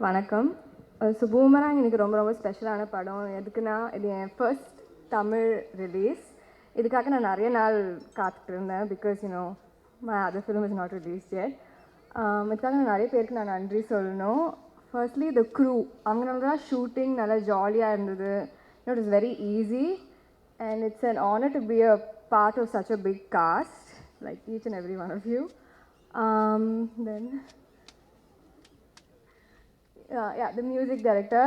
வணக்கம். பூமராங் எனக்கு ரொம்ப ரொம்ப ஸ்பெஷலான படம். எதுக்குன்னா, இது என் ஃபர்ஸ்ட் தமிழ் ரிலீஸ். இதுக்காக நான் நிறைய நாள் காத்துட்டு இருந்தேன். Because my other film is not released yet. இதுக்காக நான் நிறைய பேருக்கு நான் நன்றி சொல்லணும். ஃபர்ஸ்ட்லி த க்ரூ, அவங்களால தான் ஷூட்டிங் நல்லா ஜாலியாக இருந்தது. It is very easy and it's an honor to be a part of such a big cast, like each and every one of you. Then yeah, the music director,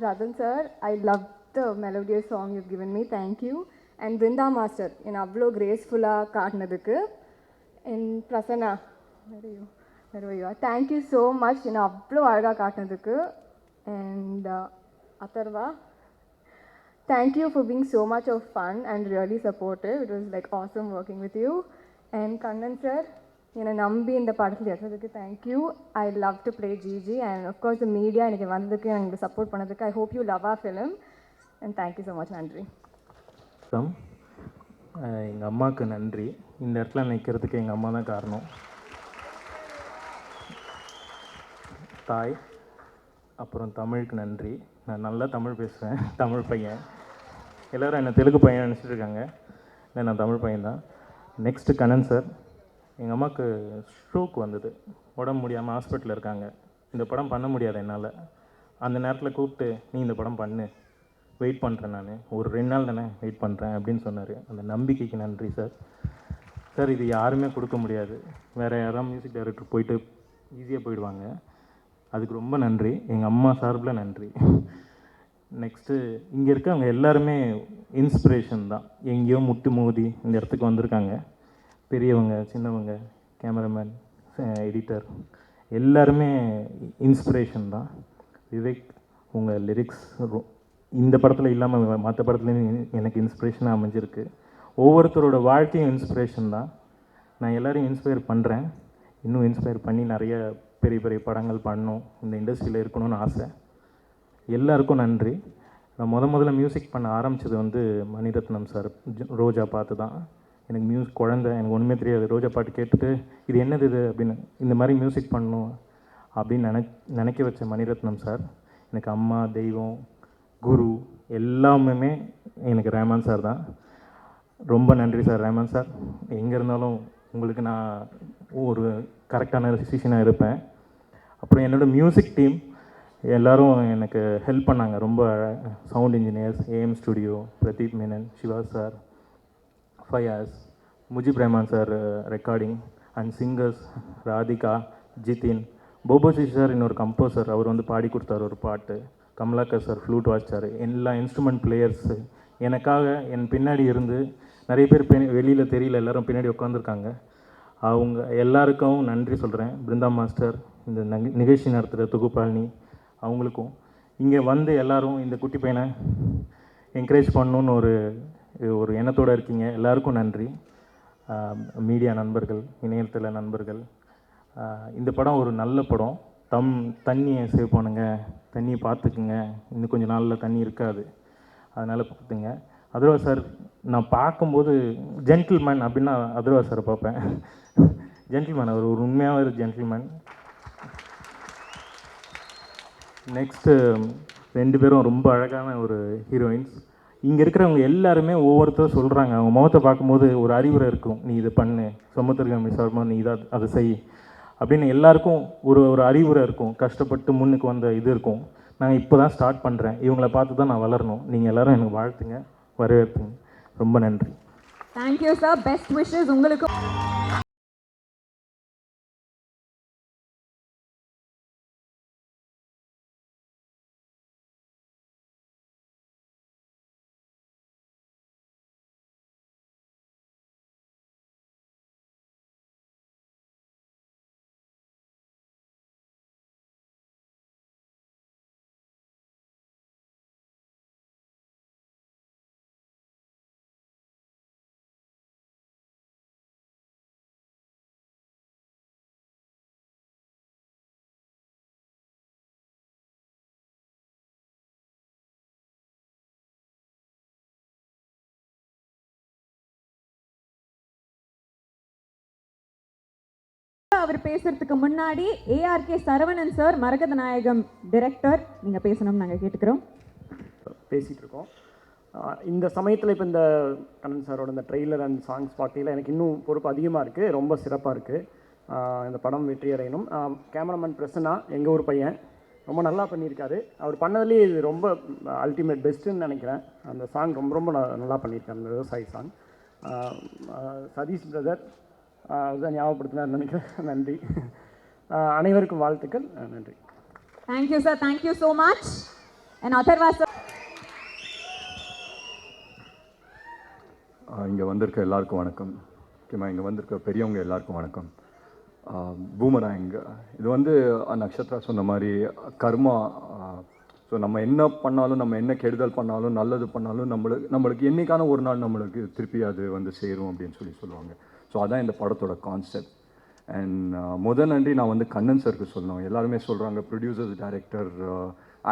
Radhan sir, I love the melodious song you've given me. Thank you. And Brinda master, in avlo graceful kaatnadukku. And Prasanna, where are you? Thank you so much in avlo alaga kaatnadukku. And Atharva, thank you for being so much of fun and really supportive. It was like awesome working with you. And Kannan sir, என்னை நம்பி இந்த படத்தில் எடுத்ததுக்கு thank you. I love to play GG and of course the media எனக்கு வந்ததுக்கு எனக்கு support பண்ணதுக்கு I hope you love our film and thank you so much. நன்றி. எங்கள் அம்மாவுக்கு நன்றி. இந்த இடத்துல நிற்கிறதுக்கு எங்கள் அம்மா தான் காரணம். தாய், அப்புறம் தமிழுக்கு நன்றி. நான் நல்லா தமிழ் பேசுவேன், தமிழ் பையன். எல்லோரும் என்னை தெலுங்கு பையன் நினச்சிட்டு இருக்காங்க. இல்லை, நான் தமிழ் பையன்தான். Next Kannan sir. எங்கள் அம்மாவுக்கு ஸ்ட்ரோக் வந்தது, உடம்பு முடியாமல் ஹாஸ்பிட்டலில் இருக்காங்க. இந்த படம் பண்ண முடியாது என்னால். அந்த நேரத்தில் கூப்பிட்டு, நீ இந்த படம் பண்ணு, வெயிட் பண்ணுறேன், நான் ஒரு 2 நாள் தானே வெயிட் பண்ணுறேன் அப்படின்னு சொன்னார். அந்த நம்பிக்கைக்கு நன்றி சார். சார், இது யாருமே கொடுக்க முடியாது. வேறு யாராவது மியூசிக் டைரக்டர் போயிட்டு ஈஸியாக போயிடுவாங்க. அதுக்கு ரொம்ப நன்றி. எங்கள் அம்மா சார்பில் நன்றி. நெக்ஸ்ட்டு இங்கே இருக்கவங்க எல்லாருமே இன்ஸ்பிரேஷன் தான். எங்கேயோ முட்டு மோதி இந்த இடத்துக்கு வந்திருக்காங்க. பெரியவங்க, சின்னவங்க, கேமராமேன், எடிட்டர், எல்லாருமே இன்ஸ்பிரேஷன் தான். விவேக், உங்கள் லிரிக்ஸ் இந்த படத்தில் இல்லாமல் மற்ற படத்துலேயும் எனக்கு இன்ஸ்பிரேஷனாக அமைஞ்சிருக்கு. ஒவ்வொருத்தரோட வாழ்க்கையும் இன்ஸ்பிரேஷன் தான். நான் எல்லோரையும் இன்ஸ்பயர் பண்ணுறேன். இன்னும் இன்ஸ்பயர் பண்ணி நிறைய பெரிய பெரிய படங்கள் பண்ணணும், இந்த இண்டஸ்ட்ரியில் இருக்கணும்னு ஆசை. எல்லாருக்கும் நன்றி. நான் முதல்ல மியூசிக் பண்ண ஆரம்பித்தது மணிரத்னம் சார் ரோஜா பார்த்து தான். எனக்கு குழந்தை, எனக்கு ஒன்றுமே தெரியாது. ரோஜா பாட்டு கேட்டுட்டு இது என்னது இது அப்படின்னு, இந்த மாதிரி மியூசிக் பண்ணணும் அப்படின்னு நினைக்க வச்ச மணிரத்னம் சார். எனக்கு அம்மா, தெய்வம், குரு எல்லாமே எனக்கு ரஹ்மான் சார் தான். ரொம்ப நன்றி சார். ரஹ்மான் சார், எங்கே இருந்தாலும் உங்களுக்கு நான் ஒரு கரெக்டான டிசிஷனாக இருப்பேன். அப்புறம் என்னோடய மியூசிக் டீம் எல்லோரும் எனக்கு ஹெல்ப் பண்ணாங்க. ரொம்ப sound engineers, AM studio, Pradeep Menon, Siva sir, Fayaz, Mujib Rahman sir recording and singers, Radhika, Jithin, போபோசி சார் இன்னொரு கம்போசர், அவர் பாடி கொடுத்தார் ஒரு பாட்டு. கமலாக்கர் சார் ஃப்ளூட் வாசித்தார். எல்லா இன்ஸ்ட்ருமெண்ட் பிளேயர்ஸு எனக்காக என் பின்னாடி இருந்து, நிறைய பேர் வெளியில் தெரியல, எல்லோரும் பின்னாடி உட்காந்துருக்காங்க. அவங்க எல்லாருக்கும் நன்றி சொல்கிறேன். பிருந்தா மாஸ்டர், இந்த நிகழ்ச்சி நடத்துகிற தொகுப்பாளினி, அவங்களுக்கும் இங்கே எல்லோரும் இந்த குட்டி பையனை என்கரேஜ் பண்ணணுன்னு ஒரு எண்ணத்தோடு இருக்கீங்க. எல்லாருக்கும் நன்றி. மீடியா நண்பர்கள், இணையத்தில் நண்பர்கள், இந்த படம் ஒரு நல்ல படம். தண்ணியை சேவ் பண்ணுங்க, தண்ணியை பார்த்துக்குங்க. இன்னும் கொஞ்சம் நாளில் தண்ணி இருக்காது, அதனால் பார்த்துங்க. அதுர்வா சார், நான் பார்க்கும்போது ஜென்டில்மேன் அப்படின்னா அதுர்வா சாரை பார்ப்பேன். ஜென்டில்மேன், அவர் ஒரு உண்மையாக ஒரு ஜென்டில்மேன். நெக்ஸ்ட்டு 2 பேரும் ரொம்ப அழகான ஒரு ஹீரோயின்ஸ். இங்கே இருக்கிறவங்க எல்லாருமே ஒவ்வொருத்தரும் சொல்கிறாங்க, அவங்க முகத்தை பார்க்கும்போது ஒரு அறிவுரை இருக்கும். நீ இதை பண்ணு, சமுத்திரகாமி சார்பாக நீ இதை அதை செய் அப்படின்னு எல்லாருக்கும் ஒரு அறிவுரை இருக்கும். கஷ்டப்பட்டு முன்னுக்கு வந்த இது இருக்கும். நான் இப்போ தான் ஸ்டார்ட் பண்ணுறேன். இவங்களை பார்த்து தான் நான் வளரணும். நீங்கள் எல்லோரும் எனக்கு வாழ்த்துங்க, வரவேற்புங்க. ரொம்ப நன்றி. Thank you sir. பெஸ்ட் விஷஸ் உங்களுக்கு. அவர் பேசுறதுக்கு முன்னாடி ஏஆர்கே சரவணன் சார் மரகத நாயகம் டைரக்டர் நீங்கள் பேசணும்னு நாங்கள் கேட்டுக்கிறோம். பேசிகிட்டு இருக்கோம். இந்த சமயத்தில் இப்போ இந்த கண்ணன் சாரோட இந்த ட்ரெய்லர் அண்ட் சாங்ஸ் பார்க்கையில் எனக்கு இன்னும் பொறுப்பு அதிகமாக இருக்குது. ரொம்ப சிறப்பாக இருக்குது. இந்த படம் வெற்றி அடையணும். கேமராமேன் பிரசன்னா எங்கள் ஊர் பையன் ரொம்ப நல்லா பண்ணியிருக்காரு. அவர் பண்ணதுலேயே இது ரொம்ப அல்டிமேட் பெஸ்ட்டுன்னு நினைக்கிறேன். அந்த சாங் ரொம்ப ரொம்ப நல்லா பண்ணியிருக்காரு, அந்த விவசாயி சாங். சதீஷ் பிரதர் அதுதான் ஞாபகப்படுத்தினார் நினைக்கிறேன். நன்றி. அனைவருக்கும் வாழ்த்துக்கள். நன்றி. Thank you sir, thank you so much. And Atharvaa sir. இங்கே வந்திருக்க எல்லாருக்கும் வணக்கம். முக்கியமாக இங்கே வந்திருக்க பெரியவங்க எல்லாருக்கும் வணக்கம். பூமராங் இது வந்து நக்ஷத்ரா சொன்ன மாதிரி கர்மா. ஸோ நம்ம என்ன பண்ணாலும், நம்ம என்ன கெடுதல் பண்ணாலும், நல்லது பண்ணாலும் நம்மளுக்கு என்றைக்கான ஒரு நாள் நம்மளுக்கு திருப்பி அது வந்து சேரும் அப்படின்னு சொல்லுவாங்க. ஸோ அதான் இந்த படத்தோட கான்செப்ட். அண்ட் நன்றி நான் வந்து கண்ணன் சருக்கு சொல்லணும். எல்லாருமே சொல்கிறாங்க ப்ரொடியூசர்ஸ் டைரக்டர்,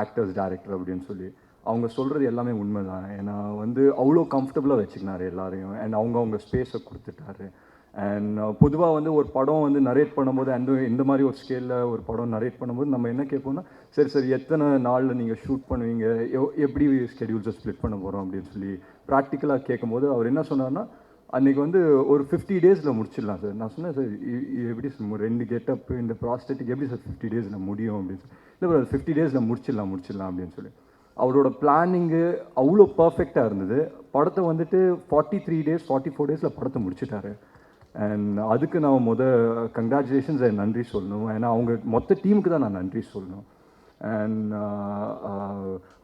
ஆக்டர்ஸ் டைரக்டர் அப்படின்னு சொல்லி. அவங்க சொல்கிறது எல்லாமே உண்மை தான். ஏன்னா வந்து அவ்வளோ கம்ஃபர்டபுளாக வச்சுக்கினாரு எல்லாரையும். அண்ட் அவங்க ஸ்பேஸை கொடுத்துட்டாரு. அண்ட் பொதுவாக வந்து ஒரு படம் வந்து நரேட் பண்ணும்போது இந்த மாதிரி ஒரு ஸ்கேலில் ஒரு படம் நரேட் பண்ணும்போது நம்ம என்ன கேட்போம்னா, சரி எத்தனை நாளில் நீங்கள் ஷூட் பண்ணுவீங்க, எப்படி ஸ்கெடியூல்ஸை ஸ்ப்ளிட் பண்ண போகிறோம் அப்படின்னு சொல்லி ப்ராக்டிக்கலாக கேட்கும்போது அவர் என்ன சொன்னார்னா, அன்றைக்கி வந்து ஒரு 50 டேஸில் முடிச்சிடலாம் சார். நான் சொன்னேன், சார் எப்படி 2 கெட்டப்பு இந்த ப்ராஸ்டெட்டிக் எப்படி சார் 50 டேஸில் முடியும் அப்படின்னு சொல்லி. இல்லை சார் 50 டேஸில் முடிச்சிடலாம் அப்படின்னு சொல்லி. அவரோட பிளானிங்கு அவ்வளோ பர்ஃபெக்டாக இருந்தது. படத்தை வந்துட்டு 43 டேஸ் 44 டேஸில் படத்தை முடிச்சிட்டாரு. அண்ட் அதுக்கு நான் கங்க்ராச்சுலேஷன்ஸ் நன்றி சொல்லணும். ஏன்னா அவங்க மொத்த டீமுக்கு தான் நான் நன்றி சொல்லணும். அண்ட்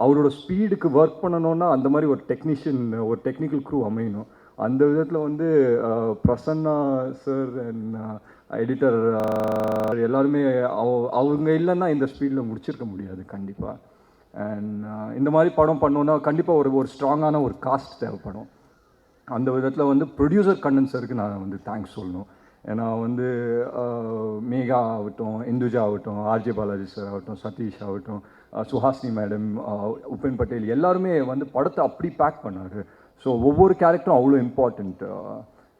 அவரோட ஸ்பீடுக்கு ஒர்க் பண்ணணுன்னா அந்த மாதிரி ஒரு டெக்னீஷியன், ஒரு டெக்னிக்கல் க்ரூ அமையணும். அந்த விதத்தில் வந்து பிரசன்னா சார் அண்ட் எடிட்டர் எல்லாருமே அவங்க இல்லைன்னா இந்த ஸ்பீடில் முடிச்சிருக்க முடியாது கண்டிப்பாக. அண்ட் இந்த மாதிரி படம் பண்ணோன்னா கண்டிப்பாக ஒரு ஸ்ட்ராங்கான ஒரு காஸ்ட் தேவைப்படும். அந்த விதத்தில் வந்து ப்ரொடியூசர் கண்ணன் சருக்கு நான் வந்து தேங்க்ஸ் சொல்லணும். ஏன்னா வந்து மேகா ஆகட்டும், இந்துஜா ஆகட்டும், ஆர்ஜே பாலாஜி சார் ஆகட்டும், சதீஷ் ஆகட்டும், சுஹாசினி மேடம், உபேன் பட்டேல் எல்லாருமே வந்து படத்தை அப்படி பேக் பண்ணார். ஸோ ஒவ்வொரு கேரக்டரும் அவ்வளோ important.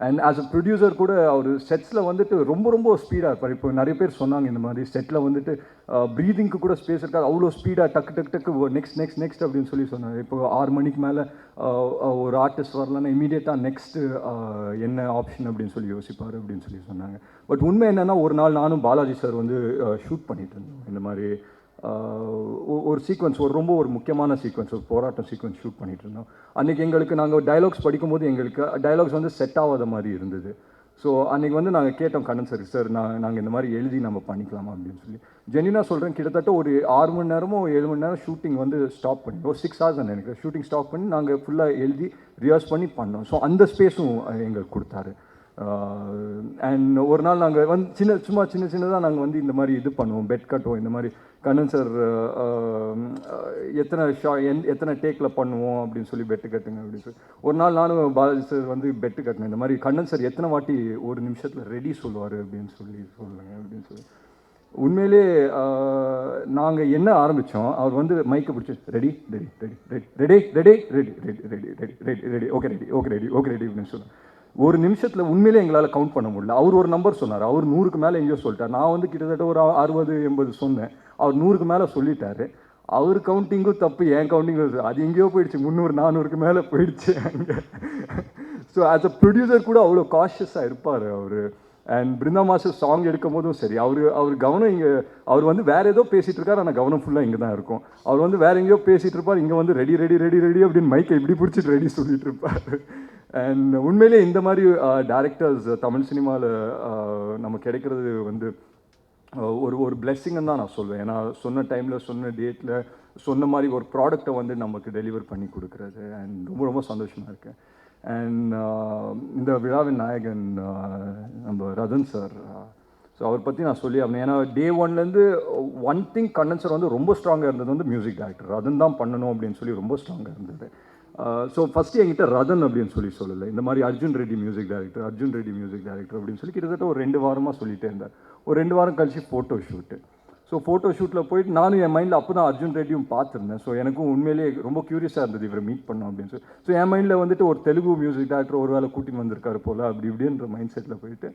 And as a producer கூட அவர் செட்ஸில் வந்துட்டு ரொம்ப ஸ்பீடாக இருப்பார். இப்போ நிறைய பேர் சொன்னாங்க இந்த மாதிரி செட்டில் வந்துட்டு ப்ரீதிங்க்கு கூட ஸ்பேஸ் இருக்காது, அவ்வளோ ஸ்பீடாக டக்கு நெக்ஸ்ட் அப்படின்னு சொல்லி சொன்னார். இப்போ 6 மணிக்கு மேலே ஒரு ஆர்டிஸ்ட் வரலன்னா இமீடியட்டாக நெக்ஸ்ட்டு என்ன ஆப்ஷன் அப்படின்னு சொல்லி யோசிப்பார் அப்படின்னு சொல்லி சொன்னாங்க. பட் உண்மை என்னென்னா, ஒரு நாள் நானும் பாலாஜி சார் வந்து ஷூட் பண்ணிட்டு இருந்தோம். இந்த மாதிரி ஒரு சீக்வன்ஸ், ரொம்ப முக்கியமான சீக்வன்ஸ், ஒரு போராட்டம் சீக்வன்ஸ் ஷூட் பண்ணிகிட்டு இருந்தோம். அன்றைக்கி எங்களுக்கு நாங்கள் டைலாக்ஸ் படிக்கும்போது எங்களுக்கு டைலாக்ஸ் வந்து செட் ஆகாத மாதிரி இருந்தது. ஸோ அன்றைக்கி வந்து நாங்கள் கேட்டோம் கண்ணன் சார், சார் நாங்கள் இந்த மாதிரி எழுதி நம்ம பண்ணிக்கலாமா அப்படின்னு சொல்லி. ஜென்யூனாக சொல்கிறேன், கிட்டத்தட்ட ஒரு 6 மணி நேரமோ 7 மணி நேரம் ஷூட்டிங் வந்து ஸ்டாப் பண்ணி, ஒரு 6 hours தான் எனக்கு ஷூட்டிங் ஸ்டாப் பண்ணி நாங்கள் ஃபுல்லாக எழுதி ரிஹர்ஸ் பண்ணி பண்ணோம். ஸோ அந்த ஸ்பேஸும் எங்களுக்கு கொடுத்தாரு. அண்ட் ஒரு நாள் நாங்கள் வந்து சின்னதாக நாங்கள் வந்து இந்த மாதிரி இது பண்ணுவோம், பெட் கட்டுவோம். இந்த மாதிரி கண்ணன் சார் எத்தனை டேக்கில் பண்ணுவோம் அப்படின்னு சொல்லி பெட்டு கட்டுங்க அப்படின்னு சொல்லி. ஒரு நாள் நானும் பாலாஜி சார் வந்து பெட்டு கட்டினேன். இந்த மாதிரி கண்ணன் சார் எத்தனை வாட்டி ஒரு நிமிஷத்தில் ரெடி சொல்லுவார் அப்படின்னு சொல்லுங்க அப்படின்னு சொல்லி. உண்மையிலே நாங்கள் என்ன ஆரம்பித்தோம், அவர் வந்து மைக்கை பிடிச்சி ரெடி அப்படின்னு சொல்லுவேன். ஒரு நிமிஷத்தில் உண்மையிலே எங்களால் கவுண்ட் பண்ண முடியல. அவர் ஒரு நம்பர் சொன்னார், அவர் 100க்கு மேலே எங்கேயோ சொல்லிட்டார். நான் வந்து கிட்டத்தட்ட ஒரு 60-80 சொன்னேன், அவர் 100க்கு மேலே சொல்லிட்டாரு. அவர் கவுண்டிங்கும் தப்பு, என் கவுண்டிங்கும் அது எங்கேயோ போயிடுச்சு, 300-400க்கு மேலே போயிடுச்சு அங்கே. ஸோ ஆஸ் அ ப்ரொடியூசர் கூட அவ்வளோ காஷியஸாக இருப்பார் அவர். அண்ட் பிருந்தா மாஸ்டர் சாங் எடுக்கும் போதும் சரி, அவர் கவனம் இங்கே, அவர் வந்து வேறு ஏதோ பேசிகிட்டு இருக்கார், ஆனால் கவனம் ஃபுல்லாக இங்கே தான் இருக்கும். அவர் வந்து வேறு எங்கேயோ பேசிகிட்டு இருப்பார், இங்கே வந்து ரெடி அப்படின்னு மைக்கை இப்படி பிடிச்சிட்டு ரெடி சொல்லிட்டு இருப்பார். அண்ட் உண்மையிலே இந்த மாதிரி டேரக்டர்ஸ் தமிழ் சினிமாவில் நம்ம கிடைக்கிறது வந்து ஒரு பிளெஸ்ஸிங்னு தான் நான் சொல்வேன். ஏன்னா சொன்ன டைமில், சொன்ன டேட்டில், சொன்ன மாதிரி ஒரு ப்ராடக்டை வந்து நமக்கு டெலிவர் பண்ணி கொடுக்குறது. அண்ட் ரொம்ப சந்தோஷமாக இருக்கேன். அண்ட் இந்த விழாவின் நாயகன் நம்ம ரதன் சார். ஸோ அவர் பற்றி நான் சொல்லி ஆகணும். ஏன்னா டே ஒன்லேருந்து ஒன் திங் கண்ணன் சார் வந்து ரொம்ப ஸ்ட்ராங்காக இருந்தது வந்து மியூசிக் டைரக்டர். ரதன் தான் பண்ணணும் அப்படின்னு சொல்லி ரொம்ப ஸ்ட்ராங்காக இருந்தது. ஸோ ஃபஸ்ட்டு என்கிட்ட ரதன் அப்படின்னு சொல்லலை, இந்த மாதிரி அர்ஜுன் ரெட்டி மியூசிக் டைரக்டர் அப்படின்னு சொல்லி கிட்டத்தட்ட ஒரு 2 வாரமாக சொல்லிகிட்டே இருந்தார். ஒரு 2 வாரம் கழிச்சு ஃபோட்டோ ஷூட்டு. ஸோ ஃபோட்டோ ஷூட்டில் போயிட்டு நானும் என் மைண்டில் அப்போ தான் அர்ஜுன் ரெட்டியும் பார்த்துருந்தேன். ஸோ எனக்கும் உண்மையிலேயே ரொம்ப க்யூரியஸாக இருந்தது இவரை மீட் பண்ணோம் அப்படின்னு சொல்லி. ஸோ என் மைண்டில் வந்துட்டு ஒரு தெலுங்கு மியூசிக் டைரக்டர் ஒரு வேளை கூட்டின்னு வந்திருக்காரு போல் அப்படி இப்படின்ற மைண்ட் செட்டில் போயிட்டு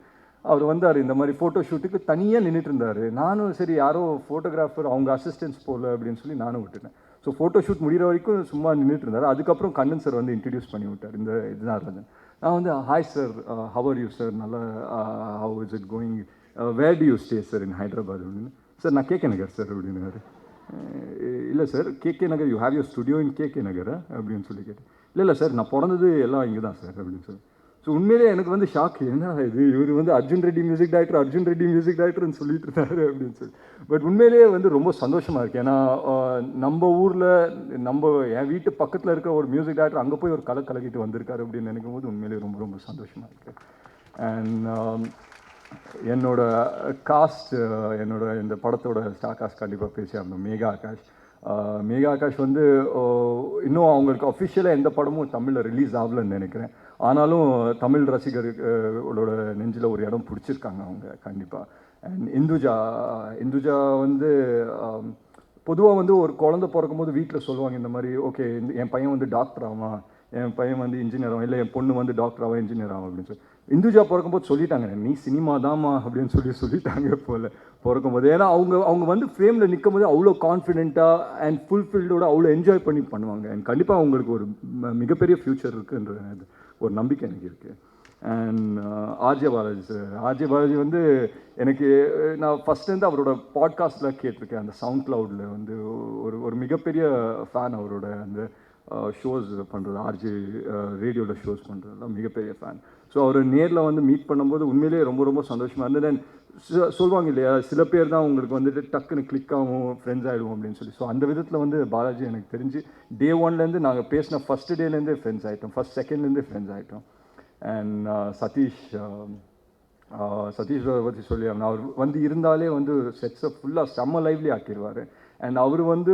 அவர் வந்தார் இந்த மாதிரி ஃபோட்டோ ஷூட்டுக்கு தனியாக நின்றுட்டு இருந்தார். நானும் சரி யாரோ ஃபோட்டோகிராஃபர் அவங்க அசிஸ்டன்ஸ் போகல அப்படின்னு சொல்லி நானும் விட்டுட்டேன். ஸோ ஃபோட்டோ ஷூட் முடிகிற வரைக்கும் சும்மா நின்றுட்டு இருந்தார். அதுக்கப்புறம் கண்ணன் சார் வந்து இன்ட்ரடியூஸ் பண்ணி விட்டார், இந்த இதுதான் இருந்தேன். நான் வந்து hi sir, how are you sir, நல்லா how is it going, where do you stay sir in Hyderabad அப்படின்னு. சார் நான் கேகே நகர் சார் அப்படின்னாரு. இல்லை sir KK Nagar, you have your studio in KK Nagar அப்படின்னு சொல்லி கேட்டேன். இல்லை சார் நான் பிறந்தது எல்லாம் இங்கே தான் சார் அப்படின்னு சொல்லி. ஸோ உண்மையிலே எனக்கு வந்து ஷாக், என்ன இது இவர் வந்து அர்ஜுன் ரெட்டி மியூசிக் டைரக்டர்னு சொல்லிட்டு இருந்தாரு அப்படின்னு சொல்லி. பட் உண்மையிலேயே வந்து ரொம்ப சந்தோஷமாக இருக்குது. ஏன்னா நம்ம ஊரில் என் வீட்டு பக்கத்தில் இருக்கிற ஒரு மியூசிக் டைரக்டர் அங்கே போய் ஒரு கலக்கிட்டு வந்திருக்காரு அப்படின்னு நினைக்கும் போது உண்மையிலேயே ரொம்ப ரொம்ப சந்தோஷமாக இருக்குது. அண்ட் என்னோட காஸ்ட், என்னோட இந்த படத்தோட ஸ்டார் காஸ்ட் கண்டிப்பாக பேசி ஆகணும். மேகா ஆகாஷ் வந்து இன்னும் அவங்களுக்கு அஃபிஷியலாக எந்த படமும் தமிழில் ரிலீஸ் ஆகலன்னு நினைக்கிறேன். ஆனாலும் தமிழ் ரசிகர்களோட நெஞ்சில் ஒரு இடம் பிடிச்சிருக்காங்க அவங்க கண்டிப்பாக. அண்ட் இந்துஜா வந்து பொதுவாக வந்து ஒரு குழந்தை பிறக்கும் போது வீட்டில் சொல்லுவாங்க இந்த மாதிரி, ஓகே என் பையன் வந்து டாக்டர் ஆவான், என் பையன் வந்து இன்ஜினியர் ஆகும், இல்லை என் பொண்ணு வந்து டாக்டர் ஆகும் இன்ஜினியர் ஆகும் அப்படின்னு சொல்லி. இந்துஜா பிறக்கும்போது சொல்லிட்டாங்க, நீ சினிமா தாமா அப்படின்னு சொல்லிட்டாங்க போல் பிறக்கும்போது. ஏன்னா அவங்க வந்து ஃப்ரேமில் நிற்கும் போது அவ்வளோ கான்ஃபிடென்ட்டாக அண்ட் ஃபுல்ஃபில்டோட அவ்வளோ என்ஜாய் பண்ணி பண்ணுவாங்க. அண்ட் கண்டிப்பாக அவங்களுக்கு ஒரு மிகப்பெரிய ஃப்யூச்சர் இருக்குன்ற ஒரு நம்பிக்கை எனக்கு இருக்குது. அண்ட் ஆர்ஜே பாலாஜி வந்து எனக்கு நான் ஃபஸ்ட்லேருந்து அவரோட பாட்காஸ்ட்டில் கேட்டிருக்கேன். அந்த சவுண்ட் க்ளவுடில் வந்து ஒரு மிகப்பெரிய ஃபேன் அவரோட அந்த ஷோஸ் பண்ணுறது, ஆர்ஜே ரேடியோவில் ஷோஸ் பண்ணுறதுலாம் மிகப்பெரிய ஃபேன். ஸோ அவர் நேரில் வந்து மீட் பண்ணும்போது உண்மையிலேயே ரொம்ப ரொம்ப சந்தோஷமாக இருந்தது. தென் சொல்லுவாங்க இல்லையா, சில பேர் தான் உங்களுக்கு வந்துட்டு டக்குன்னு கிளிக் ஆகும், ஃப்ரெண்ட்ஸ் ஆகிடுவோம் அப்படின்னு சொல்லி. ஸோ அந்த விதத்தில் வந்து பாலாஜி எனக்கு தெரிஞ்சு டே ஒன்லேருந்து நாங்கள் பேசின ஃபஸ்ட்டு டேலேருந்தே ஃப்ரெண்ட்ஸ் ஆகிட்டோம், ஃபஸ்ட் செகண்ட்லேருந்தே ஃப்ரெண்ட்ஸ் ஆகிட்டோம். அண்ட் சதீஷ் பற்றி சொல்லி அவர் வந்து இருந்தாலே வந்து செட்ஸை ஃபுல்லாக செம்ம லைவ்லி ஆக்கிடுவார். அண்ட் அவர் வந்து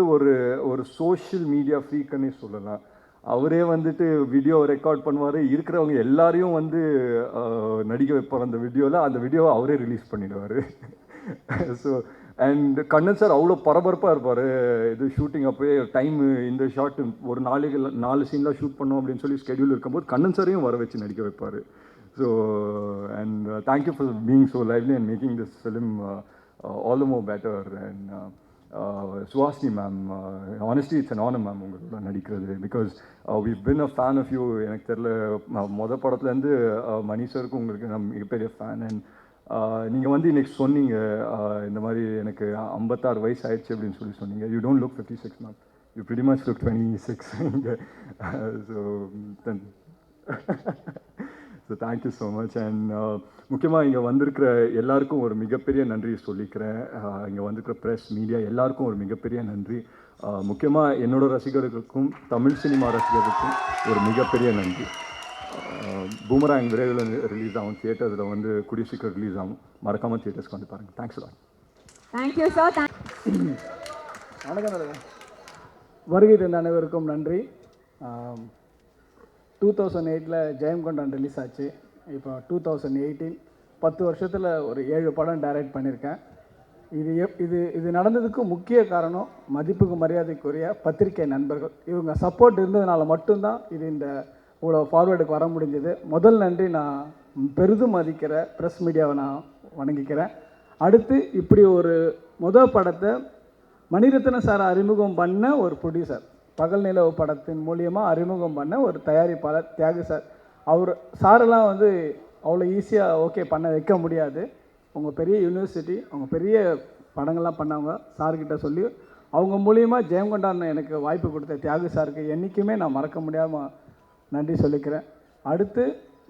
ஒரு சோஷியல் மீடியா ஃப்ரீக்குன்னே சொல்லலாம். அவரே வந்துட்டு வீடியோ ரெக்கார்ட் பண்ணுவார், இருக்கிறவங்க எல்லாரையும் வந்து நடிக்க வைப்பார் அந்த வீடியோவில். அந்த வீடியோவை அவரே ரிலீஸ் பண்ணிடுவார். ஸோ அண்ட் கண்ணன் சார் அவ்வளோ பரபரப்பாக இருப்பார். இது ஷூட்டிங் அப்போயே டைமு, இந்த ஷார்ட் ஒரு 4 சீன்லாம் ஷூட் பண்ணோம் அப்படின்னு சொல்லி ஸ்கெடியூல் இருக்கும்போது கண்ணன் சாரையும் வர வச்சு நடிக்க வைப்பார். So and thank you for being so lively and making this film all the more better. And Suhasini ma'am, honestly it's an honour ma'am உங்களோட நடிக்கிறது. Because we've been a fan of you. எனக்கு தெரியல, மொதல் படத்துலேருந்து மணி சருக்கும் உங்களுக்கு நான் மிகப்பெரிய ஃபேன். அண்ட் நீங்கள் வந்து இன்றைக்கி சொன்னீங்க இந்த மாதிரி எனக்கு 56 வயசு ஆயிடுச்சு அப்படின்னு சொல்லி சொன்னீங்க. You don't look 56 ma'am, you pretty much look 26. So thank you so much. And முக்கியமாக இங்கே வந்திருக்கிற எல்லாருக்கும் ஒரு மிகப்பெரிய நன்றி சொல்லிக்கிறேன். இங்கே வந்திருக்கிற ப்ரெஸ், மீடியா எல்லாருக்கும் ஒரு மிகப்பெரிய நன்றி. முக்கியமாக என்னோட ரசிகர்களுக்கும் தமிழ் சினிமா ரசிகர்களுக்கும் ஒரு மிகப்பெரிய நன்றி. பூமராங் விரைவில் ரிலீஸ் ஆகும், தியேட்டர்ஸில் வந்து கூடிய சீக்கிரம் ரிலீஸ் ஆகும். மறக்காமல் தியேட்டர்ஸ்க்கு வந்து பாருங்கள். Thanks lot. Thank you sir. வணக்கம். வருகை தந்த அனைவருக்கும் நன்றி. 2008 ஜெயம்கொண்டான் ரிலீஸ் ஆச்சு. இப்போ 2018, 10 வருஷத்தில் ஒரு 7 படம் டைரக்ட் பண்ணியிருக்கேன். இது நடந்ததுக்கு முக்கிய காரணம் மதிப்புக்கு மரியாதைக்குரிய பத்திரிகை நண்பர்கள். இவங்க சப்போர்ட் இருந்ததுனால மட்டும்தான் இது இந்த இவ்வளோ ஃபார்வேர்டுக்கு வர முடிஞ்சது. முதல் நன்றி நான் பெரிதும் மதிக்கிற ப்ரெஸ் மீடியாவை நான் வணங்கிக்கிறேன். அடுத்து இப்படி ஒரு முதல் படத்தை மணிரத்ன சாரை அறிமுகம் பண்ண ஒரு ப்ரொடியூசர், பகல் நிலவு படத்தின் மூலியமாக அறிமுகம் பண்ண ஒரு தயாரிப்பாளர் தியாகு சார். அவர் சாரெல்லாம் வந்து அவ்வளோ ஈஸியாக ஓகே பண்ண வைக்க முடியாது. அவங்க பெரிய யூனிவர்சிட்டி, அவங்க பெரிய படங்கள்லாம் பண்ணவங்க. சார்கிட்ட சொல்லி அவங்க மூலியமாக ஜெயங்கொண்டான் எனக்கு வாய்ப்பு கொடுத்த தியாகு சாருக்கு என்றைக்குமே நான் மறக்க முடியாமல் நன்றி சொல்லிக்கிறேன். அடுத்து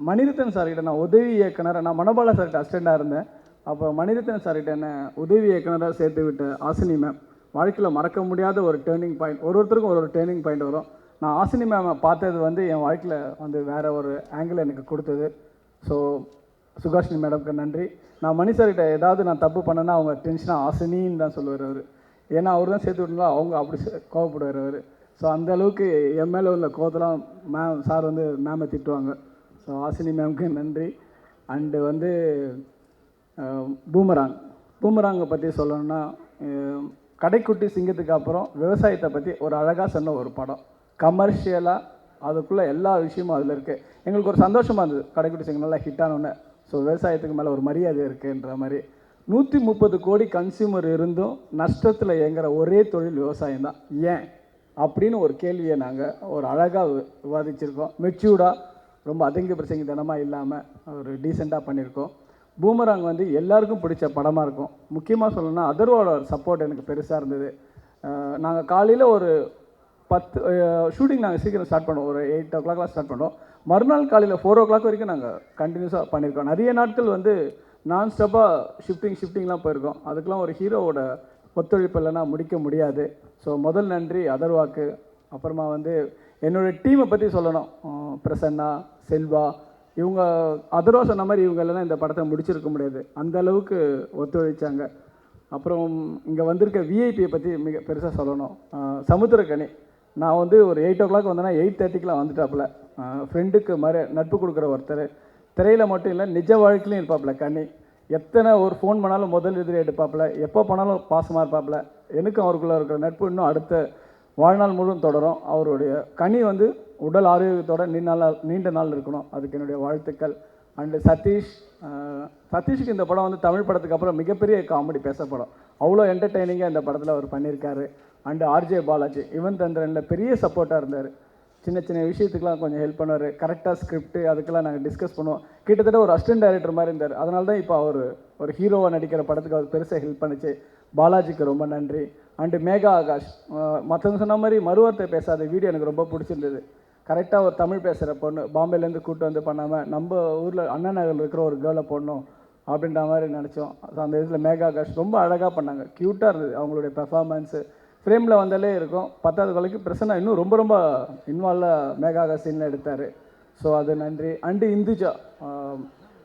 மணிரத்னம் சார்கிட்ட நான் உதவி இயக்குனர், நான் மனோபாலா சார்கிட்ட அசிஸ்டண்டாக இருந்தேன். அப்போ மணிரத்னம் சார்கிட்ட என்ன உதவி இயக்குனராக சேர்த்து விட்ட ஆசினி மேம் வாழ்க்கையில் மறக்க முடியாத ஒரு டேர்னிங் பாயிண்ட். ஒருத்தருக்கும் ஒரு டேர்னிங் பாயிண்ட் வரும். நான் ஆசினி மேமை பார்த்தது வந்து என் வாழ்க்கையில் வந்து வேறு ஒரு ஆங்கிள் எனக்கு கொடுத்தது. ஸோ சுகாஷினி மேடம்க்கு நன்றி. நான் மணி சார்கிட்ட ஏதாவது நான் தப்பு பண்ணேன்னா அவங்க டென்ஷனாக ஆசினின்னு தான் சொல்லுவார் அவர். ஏன்னா அவர் தான் சேர்த்து விட்டுங்களா, அவங்க அப்படி கோவப்படுவார் அவர். ஸோ அந்த அளவுக்கு என் மேலே உள்ள கோவத்தெல்லாம் மேம் சார் வந்து மேமை திட்டுவாங்க. ஸோ ஆசினி மேம்க்கு நன்றி. அண்டு வந்து பூமராங்கை பற்றி சொல்லணும்னா, கடைக்குட்டி சிங்கத்துக்கு அப்புறம் விவசாயத்தை பற்றி ஒரு அழகாக சொன்ன ஒரு படம். கமர்ஷியலாக அதுக்குள்ளே எல்லா விஷயமும் அதில் இருக்குது. எங்களுக்கு ஒரு சந்தோஷமாக இருந்தது கடைக்குட்டி சிங்கம் நல்லா ஹிட் ஆனோடனே. ஸோ விவசாயத்துக்கு மேலே ஒரு மரியாதை இருக்குன்ற மாதிரி 130 கோடி கன்சியூமர் இருந்தும் நஷ்டத்தில் இயங்குற ஒரே தொழில் விவசாயம் தான். ஏன் அப்படின்னு ஒரு கேள்வியை நாங்கள் ஒரு அழகாக விவாதிச்சிருக்கோம். மெச்சூர்டாக ரொம்ப அதங்கி பிரசங்கித்தனமாக இல்லாமல் ஒரு டீசெண்டாக பண்ணியிருக்கோம். பூமராங் வந்து எல்லாருக்கும் பிடிச்ச படமாக இருக்கும். முக்கியமாக சொல்லணும்னா அதர்வோட சப்போர்ட் எனக்கு பெருசாக இருந்தது. நாங்கள் காலையில் ஒரு 10 ஷூட்டிங் நாங்கள் சீக்கிரம் ஸ்டார்ட் பண்ணுவோம். ஒரு 8 o'clock ஸ்டார்ட் பண்ணுவோம். மறுநாள் காலையில் 4 o'clock வரைக்கும் நாங்கள் கண்டினியூஸாக பண்ணியிருக்கோம். நிறைய நாட்கள் வந்து நான் ஸ்டாப்பாக ஷிஃப்டிங்லாம் போயிருக்கோம். அதுக்கெலாம் ஒரு ஹீரோவோட ஒத்துழைப்பு இல்லைன்னா முடிக்க முடியாது. ஸோ முதல் நன்றி அதர்வாக்கு. அப்புறமா வந்து என்னோடய டீமை பற்றி சொல்லணும். பிரசன்னா, செல்வா, இவங்க அதர்வா சொன்ன மாதிரி இவங்க இல்லைன்னா இந்த படத்தை முடிச்சிருக்க முடியாது, அந்த அளவுக்கு ஒத்துழைச்சாங்க. அப்புறம் இங்கே வந்திருக்க விஐபியை பற்றி மிக பெருசாக சொல்லணும். சமுத்திரக்கனி, நான் வந்து ஒரு 8 o'clock வந்தேன்னா 8:30க்குலாம் வந்துட்டாப்புல. ஃப்ரெண்டுக்கு மாதிரி நட்பு கொடுக்குற ஒருத்தர். திரையில் மட்டும் இல்லை, நிஜ வாழ்க்கையிலையும் இருப்பாப்புல கனி. எத்தனை ஒரு ஃபோன் பண்ணாலும் முதல் எதிரி எடுப்பாப்புல, எப்போ பண்ணாலும் பாசமாக இருப்பாப்புல. எனக்கும் அவருக்குள்ளே இருக்கிற நட்பு இன்னும் அடுத்த வாழ்நாள் முழுவதும் தொடரும். அவருடைய கனி வந்து உடல் ஆரோக்கியத்தோட நீண்ட நாள் இருக்கணும், அதுக்கு என்னுடைய வாழ்த்துக்கள். அண்டு சதீஷ்க்கு இந்த படம் வந்து தமிழ் படத்துக்கு அப்புறம் மிகப்பெரிய காமெடி பேசப்படும். அவ்வளோ என்டர்டெய்னிங்காக இந்த படத்தில் அவர் பண்ணியிருக்காரு. அண்டு ஆர்ஜே பாலாஜி யுவன் தந்திரனில் பெரிய சப்போர்ட்டாக இருந்தார். சின்ன சின்ன விஷயத்துக்கெலாம் கொஞ்சம் ஹெல்ப் பண்ணுவார். கரெக்டாக ஸ்கிரிப்ட் அதுக்கெல்லாம் நாங்கள் டிஸ்கஸ் பண்ணுவோம். கிட்டத்தட்ட ஒரு அசிஸ்டன்ட் டைரக்டர் மாதிரி இருந்தார். அதனால தான் இப்போ அவர் ஒரு ஹீரோவாக நடிக்கிற படத்துக்கு அவர் பெருசாக ஹெல்ப் பண்ணிச்சு. பாலாஜிக்கு ரொம்ப நன்றி. அண்டு மேகா ஆகாஷ், மற்றவங்க சொன்ன மாதிரி மறுவார்த்தை பேசாத வீடியோ எனக்கு ரொம்ப பிடிச்சிருந்தது. கரெக்டாக ஒரு தமிழ் பேசுகிற பொண்ணு பாம்பேலேருந்து கூப்பிட்டு வந்து பண்ணாமல் நம்ம ஊரில் அண்ணா நகரில் இருக்கிற ஒரு கேர்ளை போடணும் அப்படின்ற மாதிரி நினச்சோம். அந்த இதில் மேகா ஆகாஷ் ரொம்ப அழகாக பண்ணாங்க. க்யூட்டாக இருந்தது அவங்களுடைய பெர்ஃபார்மன்ஸு. ஃப்ரேமில் வந்தாலே இருக்கும். 10வது கொலைக்கு பிரசன்னா இன்னும் ரொம்ப ரொம்ப இன்வால்வாக மேகா ஆகாஷ் சீனில் எடுத்தார். ஸோ அது நன்றி. அண்டு இந்துஜா,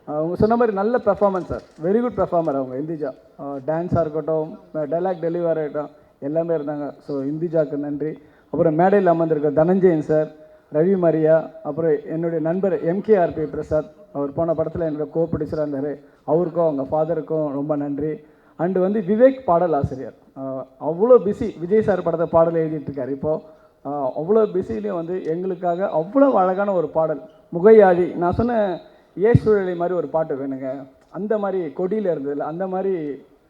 அவங்க சொன்ன மாதிரி நல்ல performance sir, very good performer அவங்க இந்துஜா. டான்ஸாக இருக்கட்டும், டைலாக் டெலிவரி ஆகட்டும், எல்லாமே இருந்தாங்க. ஸோ இந்துஜாவுக்கு நன்றி. அப்புறம் மேடையில் அமர்ந்திருக்க தனஞ்சயன் சார், ரவி மரியா, அப்புறம் என்னுடைய நண்பர் MKRP பிரசாத், அவர் போன படத்தில் என்னோட கோ ப்ரொடியூசராக இருந்தார். அவருக்கும் அவங்க ஃபாதருக்கும் ரொம்ப நன்றி. அண்டு வந்து விவேக் பாடல் ஆசிரியர், அவ்வளோ பிஸி. விஜய் சார் படத்தை பாடல் எழுதிட்டுருக்கார் இப்போது. அவ்வளோ பிஸிலையும் வந்து எங்களுக்காக அவ்வளோ அழகான ஒரு பாடல் முகையாடி, நான் சொன்ன ஏசுழலி மாதிரி ஒரு பாட்டு வேணுங்க, அந்த மாதிரி கொடியில் இருந்ததில்ல, அந்த மாதிரி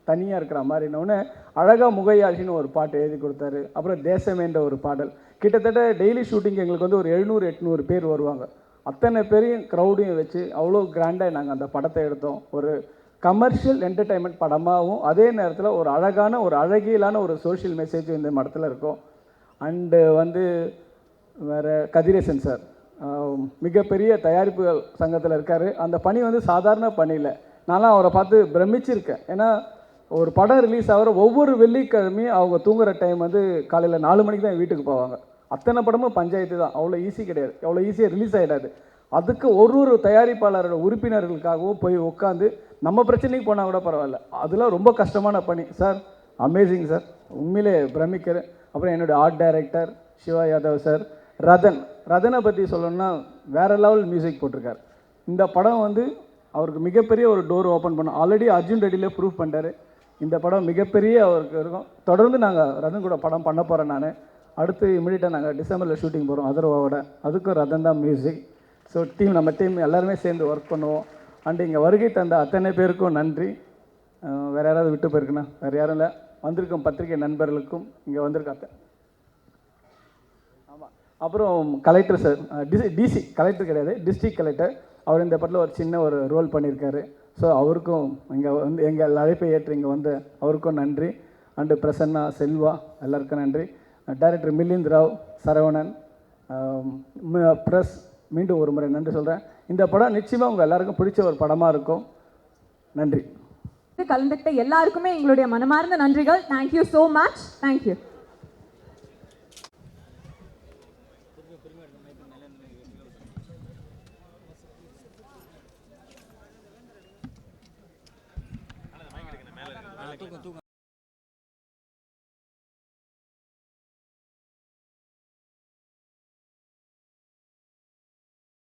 தனியாக இருக்கிற மாதிரினோடனே அழகாக முகையாடின்னு ஒரு பாட்டு எழுதி கொடுத்தாரு. அப்புறம் தேசமேன்ற ஒரு பாடல். கிட்டத்தட்ட டெய்லி ஷூட்டிங் எங்களுக்கு வந்து ஒரு 700-800 பேர் வருவாங்க. அத்தனை பேரையும் க்ரௌடையும் வச்சு அவ்வளோ கிராண்டாக நாங்கள் அந்த படத்தை எடுத்தோம். ஒரு கமர்ஷியல் என்டர்டைன்மெண்ட் படமாகவும் அதே நேரத்தில் ஒரு அழகான ஒரு அழகியலான ஒரு சோஷியல் மெசேஜும் இந்த படத்தில் இருக்கும். அண்டு வந்து வேறு கதிரேசன் சார், மிகப்பெரிய தயாரிப்பு சங்கத்தில் இருக்கார். அந்த பணி வந்து சாதாரண பணி இல்லை. நான்லாம் அவரை பார்த்து பிரமிச்சிருக்கேன். ஏன்னா ஒரு படம் ரிலீஸ் ஆகிற ஒவ்வொரு வெள்ளிக்கிழமையும் அவங்க தூங்குகிற டைம் வந்து காலையில் 4 மணிக்கு தான் வீட்டுக்கு போவாங்க. அத்தனை படமும் பஞ்சாயத்து தான், அவ்வளோ ஈஸி கிடையாது, அவ்வளோ ஈஸியாக ரிலீஸ் ஆகிடாது. அதுக்கு ஒரு தயாரிப்பாளரோட உறுப்பினர்களுக்காகவும் போய் உட்காந்து நம்ம பிரச்சனைக்கு போனால் கூட பரவாயில்ல, அதெல்லாம் ரொம்ப கஷ்டமான பணி சார். அமேசிங் சார், உண்மையிலே பிரமிக்கிறேன். அப்புறம் என்னுடைய art director Siva Yadav sir. ரதனை பற்றி சொல்லணும்னா வேறு லெவல் மியூசிக் போட்டிருக்கார். இந்த படம் வந்து அவருக்கு மிகப்பெரிய ஒரு டோர் ஓப்பன் பண்ணோம். ஆல்ரெடி அர்ஜுன் ரெட்டிலே ப்ரூவ் பண்ணிட்டாரு. இந்த படம் மிகப்பெரிய அவருக்கு இருக்கும். தொடர்ந்து நாங்கள் ரதன் கூட படம் பண்ண போகிறேன். நான் அடுத்து இமிடியட்டாக நாங்கள் டிசம்பரில் ஷூட்டிங் போகிறோம் அதர்வாவோட. அதுக்கும் ரதன் தான் மியூசிக். ஸோ நம்ம டீம் எல்லாருமே சேர்ந்து ஒர்க் பண்ணுவோம். அண்டு இங்கே வருகை தந்த அத்தனை பேருக்கும் நன்றி. வேறு யாராவது விட்டு போயிருக்குண்ணா? வேறு யாரும் இல்லை. வந்திருக்கும் பத்திரிகை நண்பர்களுக்கும், இங்கே வந்திருக்க ஆமாம். அப்புறம் கலெக்டர் சார், டிசி கலெக்டர் கிடையாது, டிஸ்ட்ரிக்ட் கலெக்டர். அவர் இந்த படத்தில் ஒரு சின்ன ஒரு ரோல் பண்ணியிருக்காரு. ஸோ அவருக்கும் இங்கே வந்து எங்கள் அழைப்பை ஏற்று இங்கே வந்து அவருக்கும் நன்றி. அண்டு பிரசன்னா, செல்வா, எல்லாருக்கும் நன்றி. டைரக்டர் மிலிந்த் ராவ், சரவணன், ப்ரெஸ், மீண்டும் ஒரு முறை நன்றி சொல்கிறேன். இந்த படம் நிச்சயமாக உங்கள் எல்லாருக்கும் பிடிச்ச ஒரு படமாக இருக்கும். நன்றி. கலந்துக்கிட்ட எல்லாருக்குமே எங்களுடைய மனமார்ந்த நன்றிகள். Thank you so much. தேங்க்யூ.